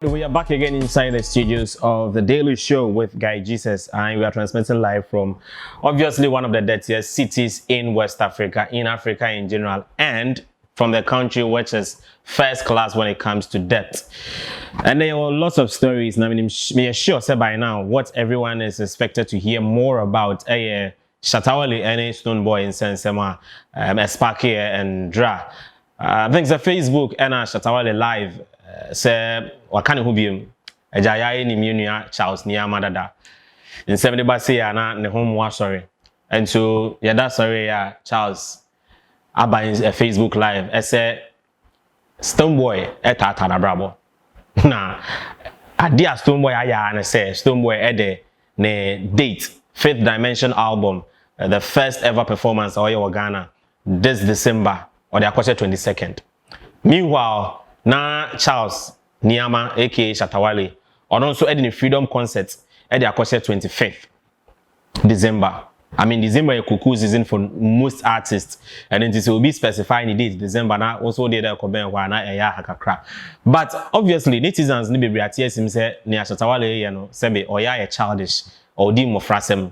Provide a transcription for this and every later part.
We are back again inside the studios of The Daily Show with Guy Jesus, and we are transmitting live from obviously one of the dirtiest cities in West Africa, in Africa in general, and from the country which is first class when it comes to debt. And there are lots of stories. I mean, I'm sure say by now what everyone is expected to hear more about. Shatta-Bhim and Stone Boy in Sensema, Sparky and Dra. I think the Facebook and Shatta-Bhim live. Say wakane ho biem ajayaye ni mienua Charles Niama dada in 70 ba say na ne ho mo sorry and so yeah that sorry ya Charles aba in Facebook live say Stone Boy etata na brabo na adia Stone Boy aya na say Stone Boy ede ne date Fifth Dimension album the first ever performance oyo Ghana this December or the 22nd. Meanwhile na Charles Niama aka Shatta-Bhim on also at the Freedom Concert at the 25th December. I mean December a cuckoo season for most artists, and then this will be specifying the date December now also did a comment why na hakakra. But obviously netizens ni be react him say near Shatta-Bhim you know say or ya childish or dim frasem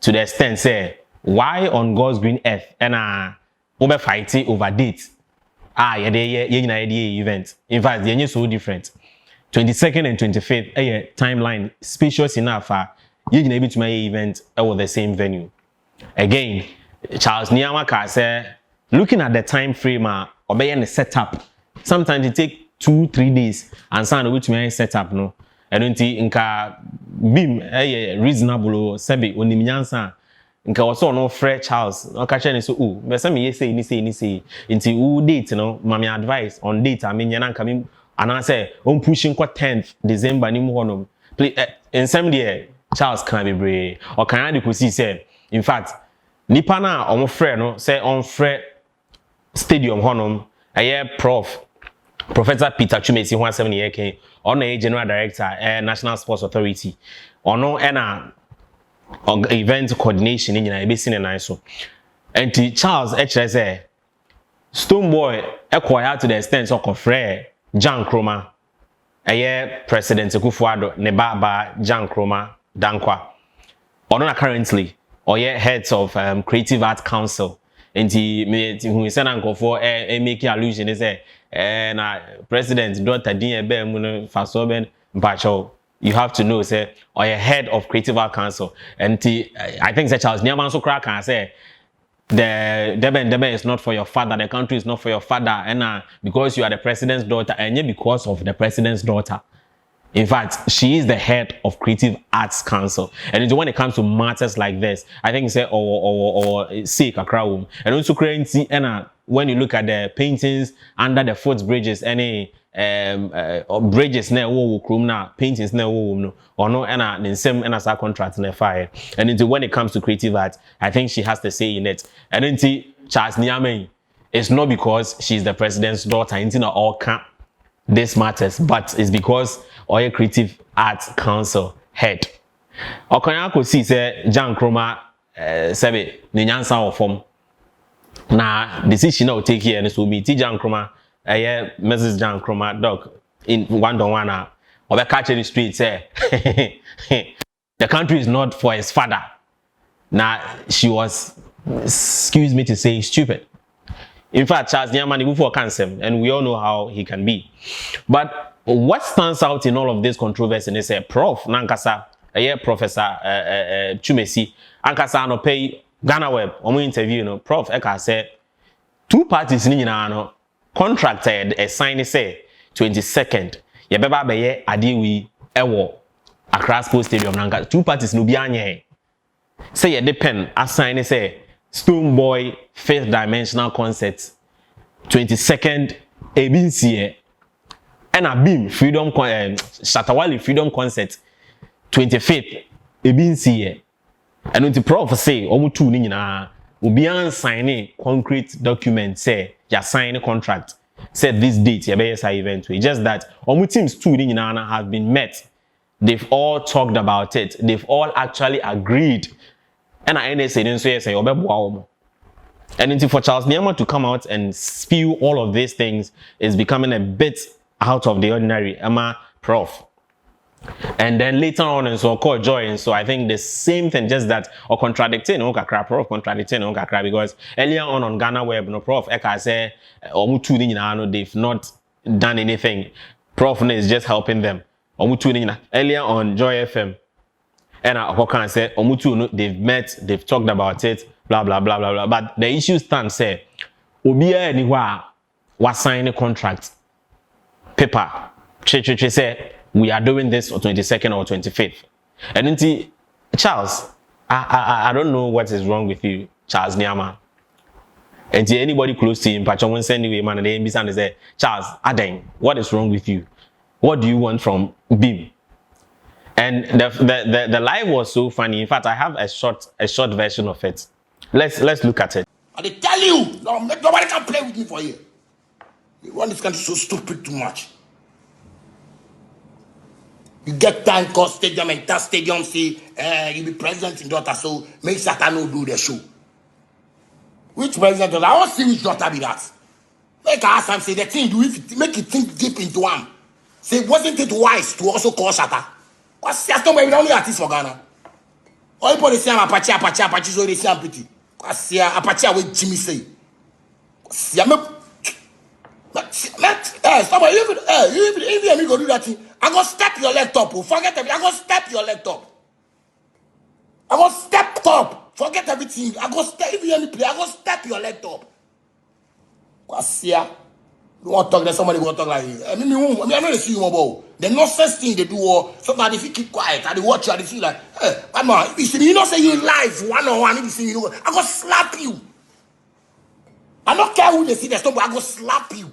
to the extent say why on God's green earth and over fighting over dates. Event. In fact, they're so different. 22nd and 25th, timeline spacious enough. You're able to make event at the same venue. Again, Charles Niama said, looking at the time frame, obeying the setup. Sometimes it take 2-3 days, and some which may setup no. I don't think inka bim reasonable sebi onimyansa. Nka also no Fred Charles no catch any so be say me say inti who date no mama advice on date I mean yana nka me and say on pushing kwa 10th December ni mu honom play in some there Charles can be brave or can I see say in fact nipa na on Fred no say on Fred stadium honom Professor Peter Chumesi who 7 year ken on a general director National Sports Authority ono ena event coordination in a basin and I so. And Charles HSA Stone Boy acquired to the extent of Frere Jan Kroma, a year President Kufuado, Nebaba Jan Kroma, Dankwa. Or not currently, or yet heads of Creative Arts Council. And who is an uncle for making allusion is President Dr. Dean Bem Fasoben Bacho. You have to know, say, or a head of Creative Arts Council. And I think that Charles Niaman so crack and say, the Deben is not for your father, the country is not for your father, and because you are the president's daughter, and yet because of the president's daughter. In fact, she is the head of Creative Arts Council. And when it comes to matters like this, I think say or say a crowd. And also currency and when you look at the paintings under the footbridges, any bridges na wo krum na paintings na wo no or no and the same and as a contract na fire. And into when it comes to creative art, I think she has to say in it. And into Charles Niamey, it's not because she's the president's daughter, into all camp this matters, but it's because Oye Creative Arts Council head. Okanya ko see say Jan Kroma sebe ne nyansa of form. Na decision na take here and so me ti Jan Kroma Mrs. Jan Kroma dog in one obe catch the street say the country is not for his father. Now she was, excuse me to say, stupid. In fact, Charles Niamani before cancer, and we all know how he can be. But what stands out in all of this controversy is a prof Nankasa, Professor Chumesi, Ankasa no pay Ghana Web, interview, Prof Eka said, two parties no contracted a sign say 22nd. Yebeba beye adiwi ewo Accra Sports Stadium nanka. Two parties no bianye. Say ye depend assign say Stone Boy Fifth Dimensional Concert 22nd ABC and a beam Freedom Shatta-Bhim Freedom Concert 25th ABC and when the prof say omu two ni nyina obi sign concrete document say ya sign contract said this date ya be event we just that omu teams two ni nyina have been met. They've all talked about it. They've all actually agreed. And I say, then say, And until for Charles Nyama to come out and spew all of these things is becoming a bit out of the ordinary. Emma, prof. And then later on, and so called Joy, and so I think the same thing, just that or contradicting, prof contradicting, because earlier on Ghana Web, no prof, Eka say, they've not done anything. Prof is just helping them. Earlier on Joy FM, and I can say, they've met, they've talked about it, blah blah blah blah blah. But the issue stands, say, Obia anywhere was signing a contract paper. Say we are doing this on 22nd or 25th. And then Charles, I don't know what is wrong with you, Charles Nyama. And anybody close to him, Pachon send you a man and they say, Charles, Adeng, what is wrong with you? What do you want from Bhim? And the live was so funny. In fact, I have a short version of it. Let's look at it. I tell you, nobody can play with me for you. You want this country so stupid too much. You get time called stadium and that stadium say you be president in daughter, so make Shatta no do the show. Which president? I want to see which daughter be that. Make I ask him, say the thing you make it think deep into him. Say wasn't it wise to also call Shatta? Because somebody we only artist for Ghana. All people they say I'm Apache, so they say I'm pretty. Because Apache what Jimmy say. See I'm somebody if you go do that thing, I go step your laptop. Forget everything. I go step your laptop. I go step top. Forget everything. I go step if you hear me play. I go step your laptop. Because you want to talk, then somebody will talk like you. I mean, I'm not see you about the nonsense thing they do. Somebody if you keep quiet, and they watch you, and they feel like, hey, come on. If you know say you live one-on-one, if you see you, I go slap you. I don't care who they see the stuff, but I go slap you.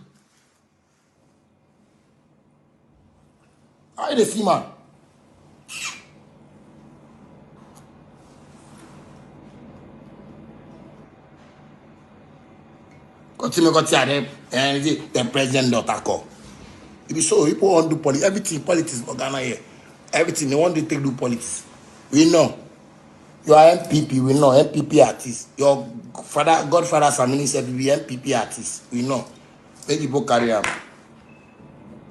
How they see, man? Continue them and the president not call. It be so people want to do politics. Everything politics for Ghana here. Everything they want to take do politics. We know. You are MPP, we know. MPP artist. Your father, Godfather Samini said we MPP artist. We know. Let people carry on.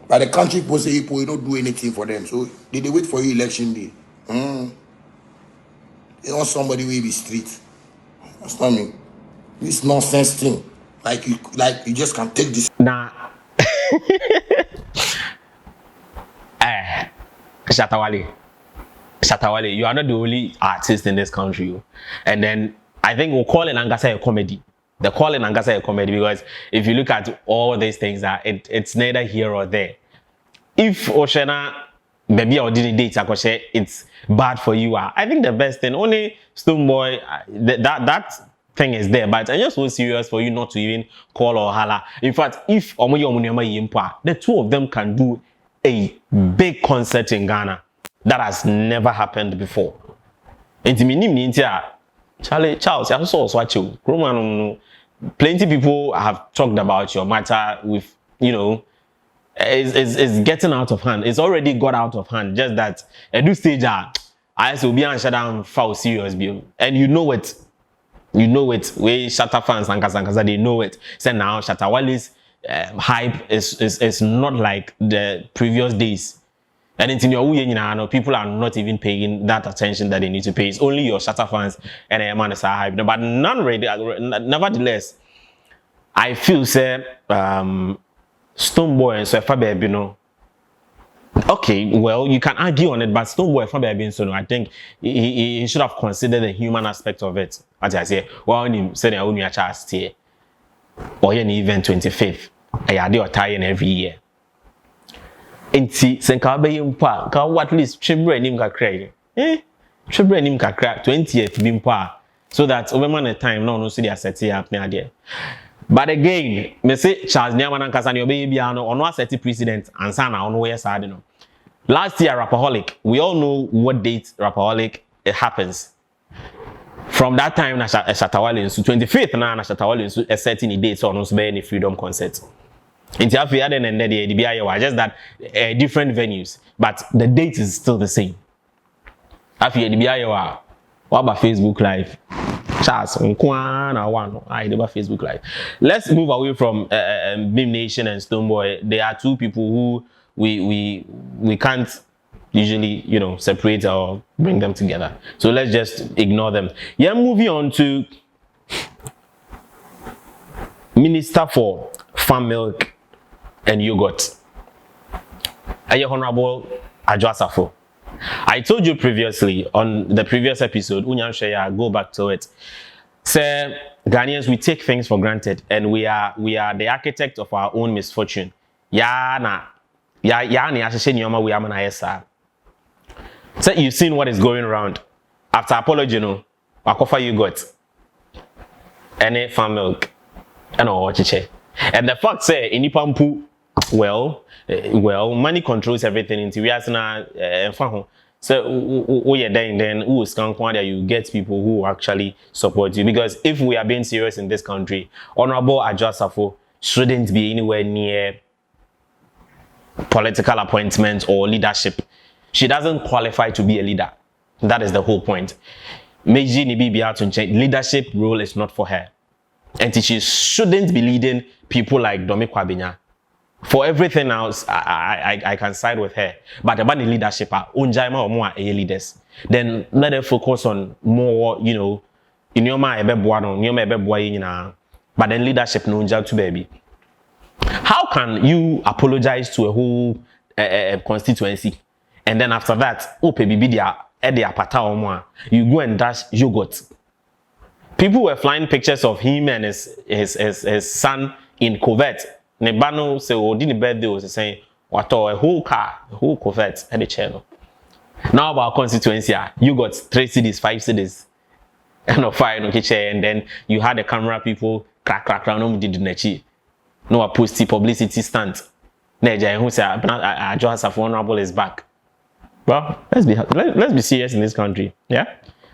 But the country people say you don't do anything for them. So they wait for you election day. They want somebody who will be street. That's not me. This nonsense thing. Like you just can't take this. Nah. Shatta-Wale, you are not the only artist in this country. And then I think we'll call it Angasa a comedy. They call it Angasa a comedy because if you look at all these things, it's neither here or there. If Oshana baby or didn't date, it's bad for you. I think the best thing, only Stoneboy, that thing is there, but it's just so serious for you not to even call or holler. In fact, if the two of them can do a big concert in Ghana, that has never happened before. Charles, I also watch you. Plenty people have talked about your matter with, it's getting out of hand. It's already got out of hand. Just that at this stage, I will be on Shatta foul serious, and you know it. You know it. We Shatta fans and Kasa, they know it. So now Shatta-Wale's hype is not like the previous days. And in your people are not even paying that attention that they need to pay. It's only your Shatta fans and a man is hype. But nevertheless, I feel say Stoneboy and so baby, okay, well, you can argue on it, but Stoneboy from baby, so I think he should have considered the human aspect of it. As I say, well, him said I only a chance here, or any event 25th. I do a tie every year. And see, Senkabe pa, can at least triple him crack, triple him crack 20th bimpa, so that over man a time no see the set here there. But again, me say Charles Nyama and Cecilia Dapaah on no set president and sana on where side no. Last year Rapaholic, we all know what date Rapaholic it happens. From that time na Shatta-Wale so 25th na Shatta-Wale so a certain date on us be any freedom concert. Into after then and the BIA just that different venues, but the date is still the same. After the BIA what about Facebook Live? Charles, Nkwana one. I never Facebook Live. Let's move away from Beam Nation and Stoneboy. There are two people who we can't usually, you know, separate or bring them together. So let's just ignore them. Yeah, moving on to Minister for Farm Milk and Yogurt. Honorable AdwoaSafo. I told you previously on the previous episode, go back to it. Say Ghanaians, we take things for granted and we are the architect of our own misfortune. So you've seen what is going around. After apology, no, wakofa yogurt, any farm milk, and all chiche. And the fact say in Ipampu, well, money controls everything. Into we are now, so you're then who is you get people who actually support you. Because if we are being serious in this country, Honorable AdwoaSafo shouldn't be anywhere near political appointments or leadership. She doesn't qualify to be a leader. That is the whole point. Leadership role is not for her. And she shouldn't be leading people like Domi Kwabinya. For everything else, I can side with her. But about the leadership, unjaima or more leaders. Then let her focus on more, you know, in your mind, but then leadership no to baby. How can you apologize to a whole constituency? And then after that, you go and dash yogurt. People were flying pictures of him and his son in Covert. Nebano say, oh, didn't birthday was saying, what a whole car, whole Covert at the channel. Now about constituency, you got 3 cities, 5 cities, and no fire no kitchen, and then you had the camera people crack round did no a posty publicity stunt. Neja who say AdwoaSafo Honorable is back. Well, let's be serious in this country. Yeah,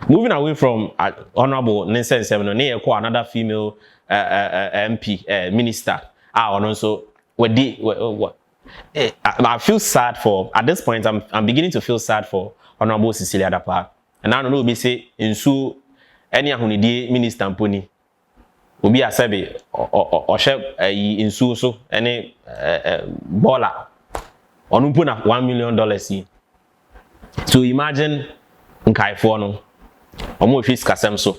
moving away from Honorable Nancy Seminole, another female MP minister. And also, I feel sad for at this point. I'm beginning to feel sad for Honorable Cecilia Dapaah. And I don't know, be say in so any ahunidi minister mponi. Obi asabe or share in so any baller on $1 million. So imagine nkaifo no omo fi skasem so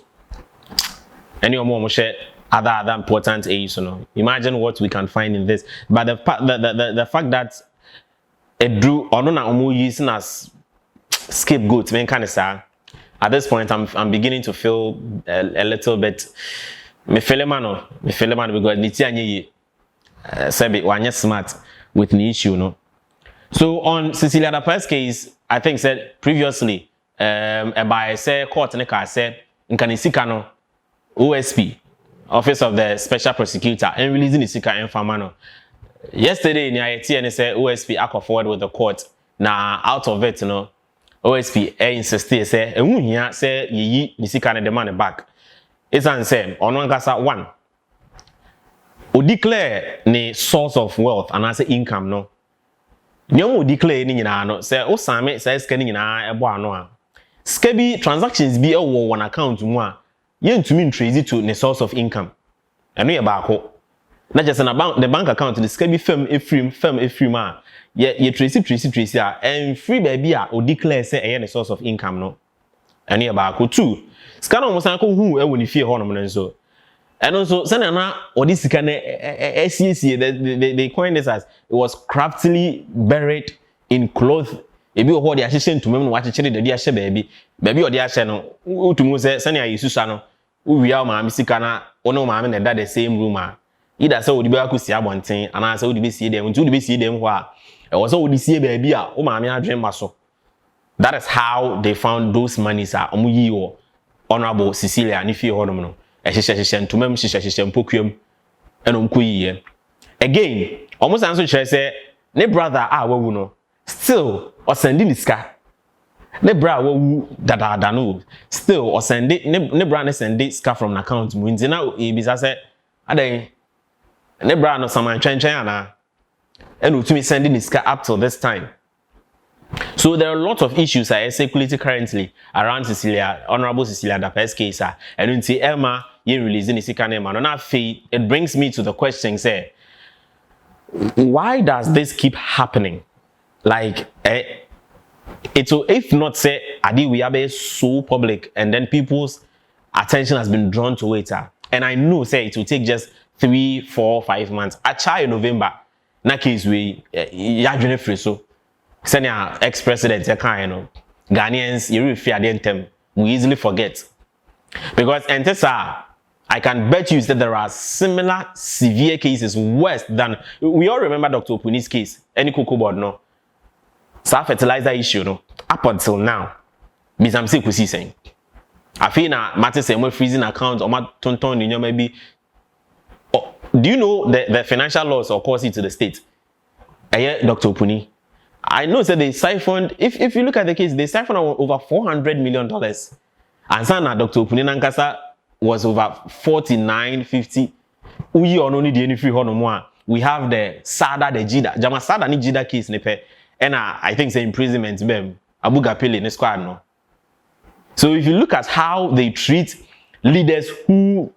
any omo share other important aids, you know. Imagine what we can find in this. But the fact that it drew or no omo using as scapegoat, man, kind of sad. At this point, I'm beginning to feel a little bit. Me feel man because niti anye sabi wanye smart with the issue, no. So on Cecilia Dapaah's case, I think said previously, by say court ne ka say nkanisika no OSP, Office of the Special Prosecutor, and releasing the sika informano. Yesterday, in the say OSP acco forward with the court. Now out of it, you know, OSP insisted say, and here say ye nisika and the money back. It's answer on one case one. O declare the source of wealth and as income no. Nyomo declare ni nyina no say o same say scanning nyina ebo ano a. Scaby transactions be one account mu a yentumi trace to the source of income. Eno ye ba ko. Not just the bank account the scaby firm efrim a ye trace a and free baby a o declare say the source of income no. Eno ye ba ko two. Scan almost anko hu e woni fie ho no nso. And also, this kind of SCC, they coined this as it was craftily buried in cloth. If you hold the assistant to me, watch the dear baby or the channel, to Mose, Sanya Isusano, we are my Missicana, or no mamma, and that the same room. Either so would be a cusia one thing, and I saw to be see them, to be see them where it was all the see baby, oh, mamma, dream muscle. That is how they found those monies are Honorable Cecilia, and if you hold them. Again, almost answer say, ne brother no still or sending this car. Ne brother that no still or send it ne brother send this car from an account. Means now Ibiza say, Ade ne brother no someone chen and to me sending this car up till this time. So there are a lot of issues circulating currently around Honorable Cecilia Dapaah's case, and until Emma releasing the second Emma, not fee. It brings me to the question: say, why does this keep happening? Like, if not say, Adi we are so public, and then people's attention has been drawn to it, and I know say it will take just 3, 4, 5 months. I try in November, na case we ya free so. Senior ex-president, Ghanaians, you fear them, we easily forget. Because I can bet you that there are similar severe cases worse than we all remember Dr. Opuni's case. Any cocoa board, no. So fertilizer issue, no. Up until now, I'm sick with saying. I feel na matter say more freezing account or my tonton in your maybe. Oh, do you know the financial loss or cost it to the state? Dr. Opuni. I know that they siphoned, if you look at the case, they siphoned over $400 million. And Sana Dr. Opuni Nankasa was over 49, 50. We are only the free honor. We have the Sada, the Jida. Jama Sada ni Jida case nepe. And I think the imprisonment bem. Abu Gapele ne squad no. So if you look at how they treat leaders who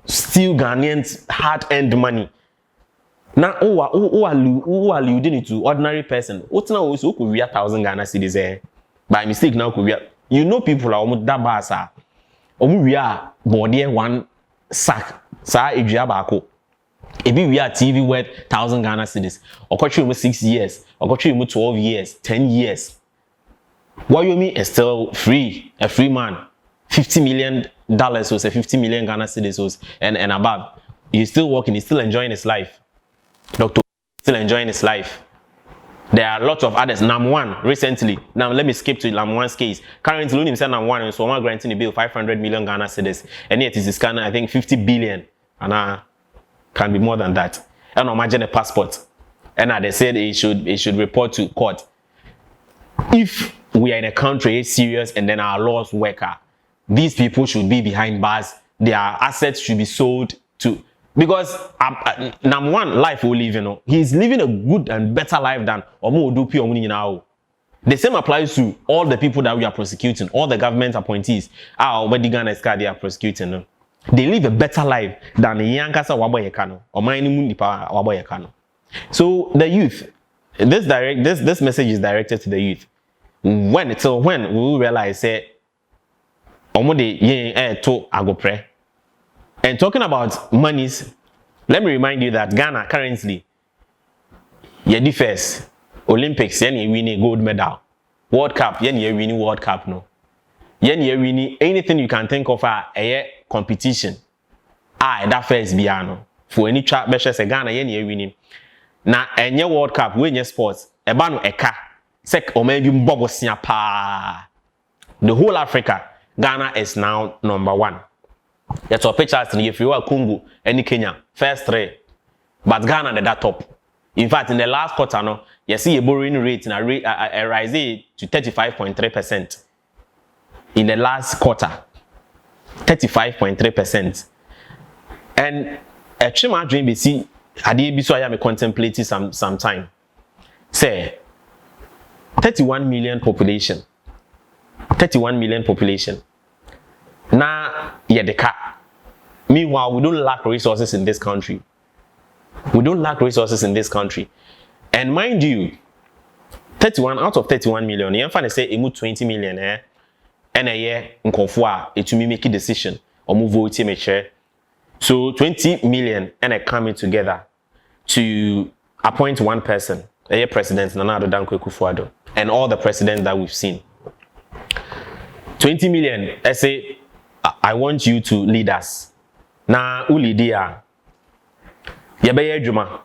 steal Ghanaians hard-earned money. Now, who are alluding it to ordinary person? What's now also could be 1,000 Ghana cedis by mistake now could be. You know people are almost that basa. We are body one sack. Sa Idriabako. Maybe we are TV worth 1,000 Ghana cedis. Or got you 6 years. Or got you 12 years, 10 years. What you mean is still free, a free man. $50 million was a 50 million Ghana cedis was and above. He's still working. He's still enjoying his life. Doctor still enjoying his life. There are lots of others. Nam1 recently. Now let me skip to Nam1's case. Currently, him said Nam1 and so on granting the bill 500 million Ghana cedis, and yet is scanning I think 50 billion, and can be more than that. And imagine a passport, and they said it should report to court. If we are in a country serious and then our laws work, these people should be behind bars. Their assets should be sold to. Because Nam1 life will live, you know, he's living a good and better life than Omo. The same applies to all the people that we are prosecuting, all the government appointees. They are prosecuting. No? They live a better life than Yankasa Waboyekano or Munipa Waboyekano. So the youth, this message is directed to the youth. When we will realize say Omo de to agopre. And talking about monies, let me remind you that Ghana currently, the first Olympics, you win a gold medal. World Cup, you win World Cup, no. You win anything you can think of a competition. That first piano. For any track measure, Ghana, you win. Now, any World Cup, win your sports, a banu eka, sek or maybe Bobosia pa. The whole Africa, Ghana is now #1. Yet our pictures if you are Congo, any Kenya, first 3. But Ghana at that top. In fact, in the last quarter, no, you see a borrowing rate in a rise to 35.3%. In the last quarter, 35.3%. And a chima dream be see, I did be so I am contemplating some time. Say 31 million population. 31 million population. Now, meanwhile, we don't lack resources in this country. We don't lack resources in this country. And mind you, 31 out of 31 million, you can say 20 million, and a year in Konfua, it will make a decision or move vote make share. So 20 million and a coming together to appoint one person, a president, Nana Addo Dankwa Akufo-Addo, and all the presidents that we've seen. 20 million, I say, I want you to lead us. Na ulidia. Yabeye juma.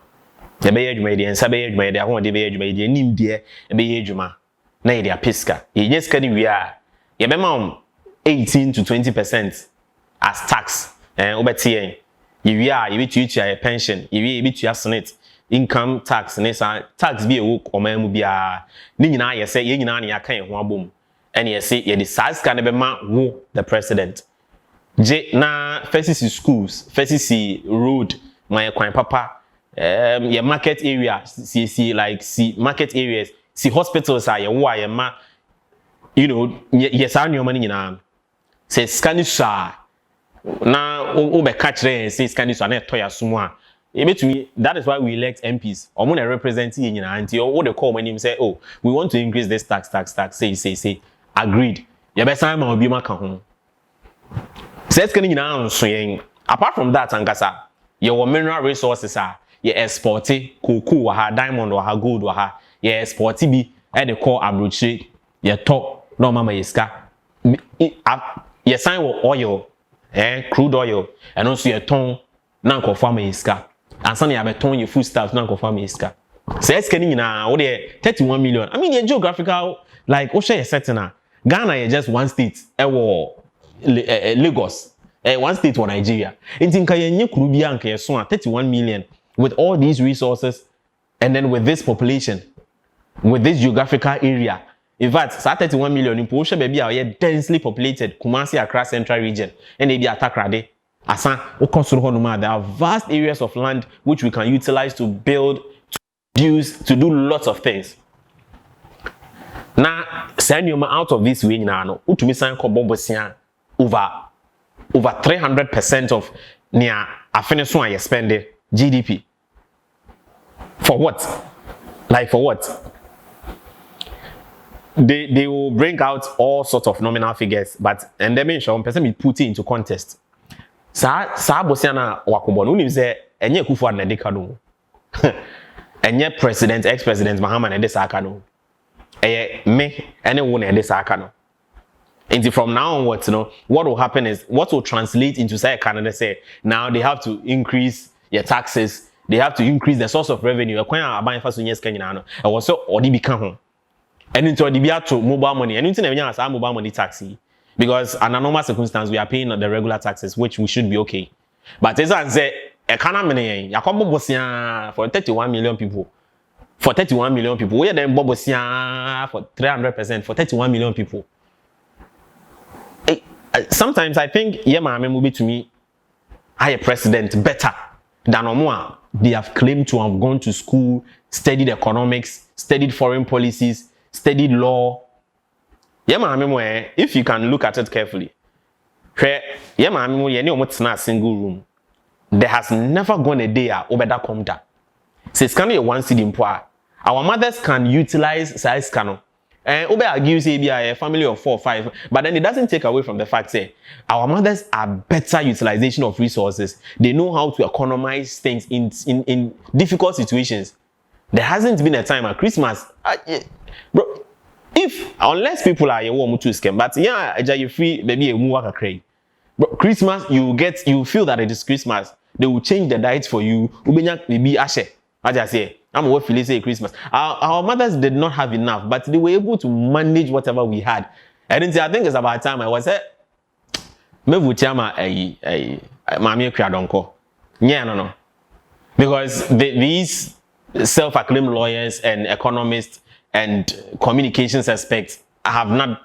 Yabeye juma idi ensabe juma idi ahon de beye juma idi nim de beye juma. Na idi apiska. Ye just kadi we are. Yabema 18 to 20% as tax. Obeti yen. Ye are ye bitu your pension. Ye bitu your senate income tax nesa tax bi ewo omamu bia. Ni nyina ye say ye nyina na yakan ye ho abom. And ye say ye the size can be ma wo the president. Na first schools, first road, my kwan papa, your market area, see like see market areas, see hospitals are ye ma you know yes I money nyina say scan sha na o be catch there say scan sha na to ya sumo a ebetumi. That is why we elect MPs omo na represent ye nyina anti o de call when him say oh we want to increase this tax say agreed ye be sign ma obi ma ka ho say scan nyina nso yen. Apart from that ankasa your mineral resources are ye exporting cocoa wa ha diamond wa ha gold wa ha ye exporting bi e de call abrochi ye top no mama yeska ye sign oil crude oil and also ye ton na nkofo ama yeska ansa na ye beton ye foodstuffs na nkofo ama yeska say skani nyina wo de 31 million. I mean ye geographical like o share ye setting na Ghana ye just one state Lagos one state for Nigeria. Intinka yenye kurubia anka yeso 31 million with all these resources and then with this population, with this geographical area. In fact, 31 million in Posha baby are densely populated Kumasi Accra Central Region and they be Atakrade. Asan Okosuro there are vast areas of land which we can utilize to build, to use, to do lots of things. Now, send you out of this way now. Utumi san kobobosia over 300% of near afiniso you spend GDP. For what? Like for what? They will bring out all sorts of nominal figures, but and they mention person be put it into contest. Sa bosiana wakobo no nim say enye Kufuor na de kanu. Enye president ex-president Mahama na de sa kanu. Me anyone na de sa kanu. And from now onwards, what will happen is what will translate into say Canada say now they have to increase your taxes, they have to increase the source of revenue. And also odi become home. And into the to mobile money. And into mobile money taxi. Because under normal circumstances we are paying the regular taxes, which we should be okay. But as I say, economy for 31 million people. For 31 million people, we are then bobosia for 300% for 31 million people. Sometimes I think Yema will be to me a president better than Omoa. They have claimed to have gone to school, studied economics, studied foreign policies, studied law. Yema if you can look at it carefully, Yema a single room. There has never gone a day over counter. Says can be one seed in poor. Our mothers can utilize size cano. And Obe argue say be a family of 4 or 5, but then it doesn't take away from the fact that our mothers are better utilization of resources. They know how to economize things in difficult situations. There hasn't been a time at Christmas, bro. If unless people are warm to scam, but yeah, you free maybe a work cray. Bro, Christmas you feel that it is Christmas. They will change the diet for you. Ubenya maybe ashe. I just say. I'm what feel say Christmas. Our mothers did not have enough, but they were able to manage whatever we had. I think it's about time I was me vutiama mami kradonko. Yeah, no. Because these self-acclaimed lawyers and economists and communications experts have not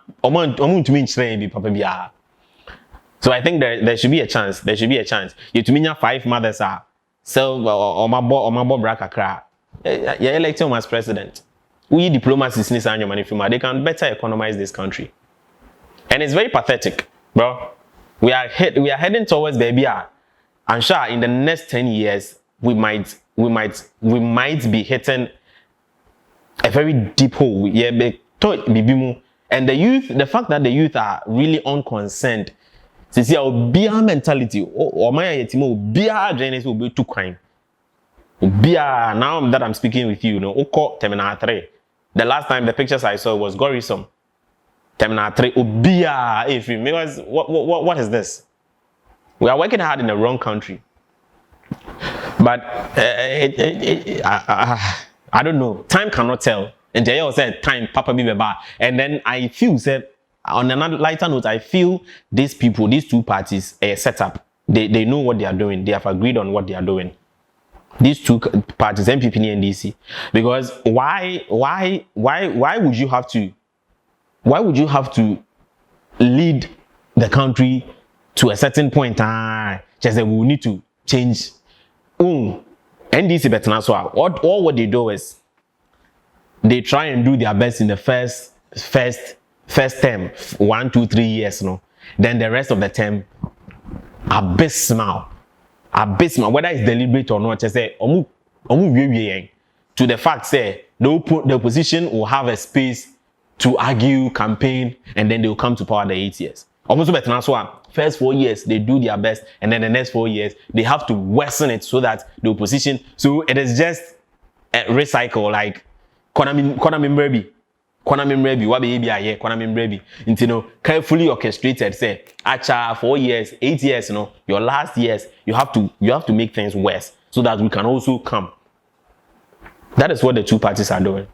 so I think there should be a chance. There should be a chance. You to me 5 mothers are self or my braka. You're electing him as president. We diplomacy is and your money from they can better economize this country. And it's very pathetic, bro. We are heading towards baby. I'm sure in the next 10 years we might be hitting a very deep hole. Yeah, and the fact that the youth are really unconcerned. Ceciilia, be our mentality or my yetimo be our journeys will be too crime. Now that I'm speaking with you, Oko Terminal 3. The last time the pictures I saw was Gorisum. Terminal 3. Because what is this? We are working hard in the wrong country. But I don't know. Time cannot tell. And they said time, Papa Bibeba. And then I feel said on another lighter note, I feel these people, these two parties, set up. They know what they are doing. They have agreed on what they are doing. These two parties, MPP and NDC, because why would you have to lead the country to a certain point? Just say we need to change. NDC better now. So all what they do is they try and do their best in the first term, 1, 2, 3 years, no. Then the rest of the term, abysmal, whether it's deliberate or not. Just say, to the fact, say the opposition will have a space to argue, campaign, and then they will come to power the 8 years. Almost better now, so first 4 years they do their best, and then the next 4 years they have to worsen it so that the opposition. So it is just a recycle, like Konami Mrebi, what be here, Konami Mrebi. You know, carefully orchestrated. Say, acha 4 years, 8 years, you know, your last years, you have to make things worse so that we can also come. That is what the two parties are doing,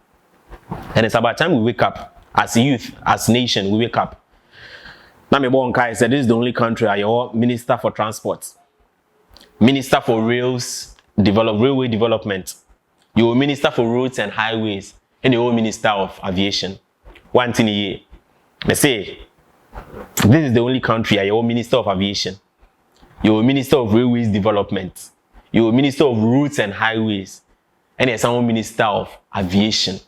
and it's about time we wake up as youth, as nation. We wake up. Nam1 Kai said this is the only country I your minister for transport, minister for railway development, your minister for roads and highways, and your minister of aviation. One thing here, they say this is the only country I your minister of aviation, your minister of railways development, your minister of roads and highways, and there's some minister of aviation.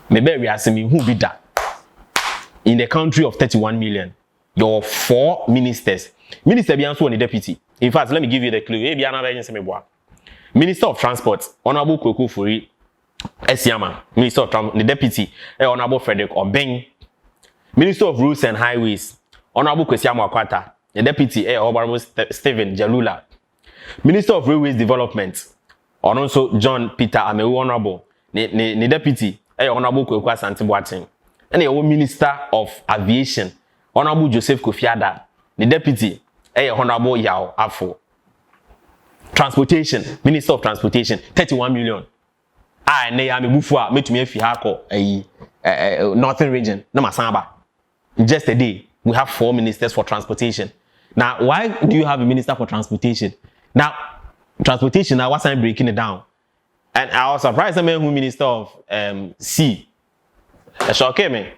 Maybe we ask me who be that. In the country of 31 million, your 4 ministers. Minister be answer on the deputy. In fact, let me give you the clue. Minister of Transport, Honorable Kweku Furi Esiama. Minister of Transport, the deputy, Honorable Frederick Obeng. Minister of Roads and Highways, Honorable Kwesiamu Akwata. The deputy, Honorable Stephen Jalula. Minister of Railways Development, also John Peter Amewu Honorable. The deputy, Honorable Kweku Asante Boateng. And the Minister of Aviation, Honorable Joseph Kofiada. The deputy, Honorable Yao Afo. Transportation, Minister of Transportation, 31 million. And they are before me to me Northern region, Namasamba. Just a day, we have 4 ministers for transportation. Now, why do you have a minister for transportation? Now, transportation, now what's I'm breaking it down? And I was surprised the man who minister of C. Okay, man.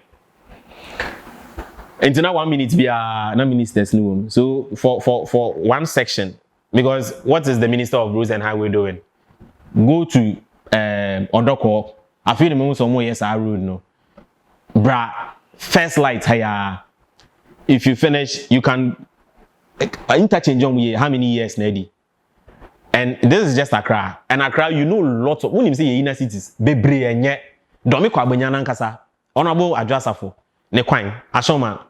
And now 1 minute be no ministers no. So for one section, because what is the minister of roads and highway doing? Go to Ondoko. I feel the moment some more yes I road no. Bra, first light higher. If you finish, you can interchange on how many years Nedi. And this is just Accra. And Accra, you know lots of when you say inner cities, bebre enye. Domi kwa banyana nkasa. Honorable AdwoaSafo. Ne kwang. Ashoma.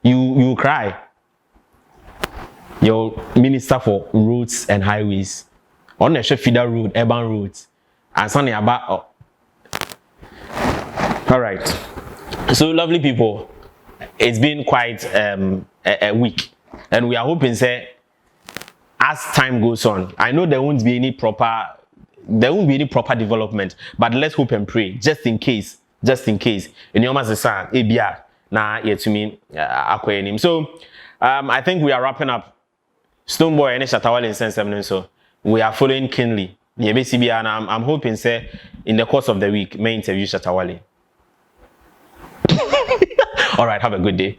You cry. Your minister for roads and highways. On the feeder road, urban roads. And something about all right. So lovely people. It's been quite a week. And we are hoping say as time goes on, I know there won't be any proper development, but let's hope and pray just in case. In your master's son, ABR na yet to me akwenim. So I think we are wrapping up. Stoneboy and Shatta-Bhim in sense so we are following keenly. And I'm hoping say in the course of the week may interview Shatta-Bhim. All right, have a good day.